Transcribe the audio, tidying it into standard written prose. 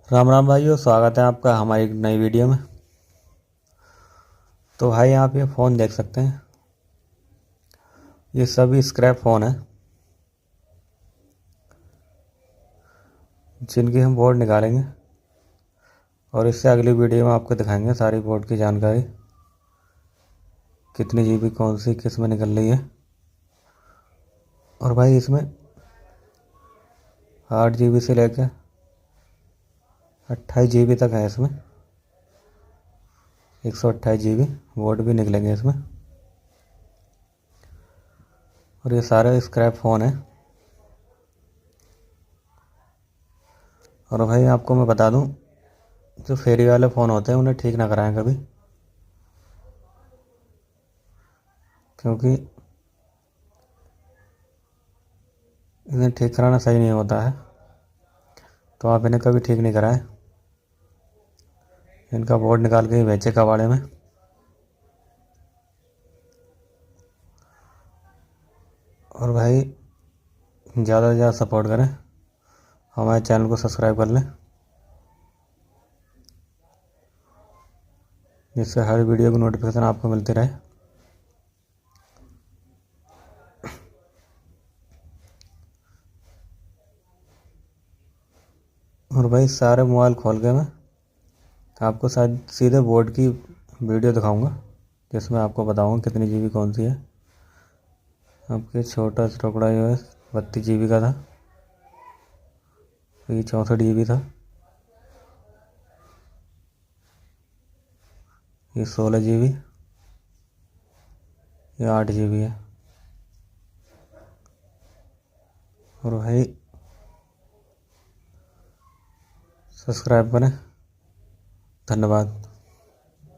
राम राम भाइयों, स्वागत है आपका हमारी एक नई वीडियो में। तो भाई आप ये फ़ोन देख सकते हैं, ये सभी स्क्रैप फ़ोन है जिनकी हम बोर्ड निकालेंगे और इससे अगली वीडियो में आपको दिखाएंगे सारी बोर्ड की जानकारी, कितनी जीबी कौन सी किस में निकल रही है। और भाई इसमें 8 जीबी से लेकर 28 जीबी तक है। इसमें 128 जीबी बोर्ड भी निकलेंगे इसमें। और ये सारे स्क्रैप फ़ोन है। और भाई आपको मैं बता दूं, जो फेरी वाले फ़ोन होते हैं उन्हें ठीक ना कराएं कभी, क्योंकि इन्हें ठीक कराना सही नहीं होता है। तो आप इन्हें कभी ठीक नहीं कराएं, इनका बोर्ड निकाल के ही बेचे कबाड़े में। और भाई ज़्यादा से ज़्यादा सपोर्ट करें, हमारे चैनल को सब्सक्राइब कर लें, जिससे हर वीडियो की नोटिफिकेशन आपको मिलती रहे। और भाई सारे मोबाइल खोल के मैं आपको शायद सीधे बोर्ड की वीडियो दिखाऊंगा, जिसमें आपको बताऊंगा कितनी जीबी कौन सी है। आपके छोटा सा टुकड़ा जो है 32 जीबी का था, ये 64 जीबी था, ये 16 जीबी, ये 8 जीबी है। और भाई सब्सक्राइब करें, धन्यवाद।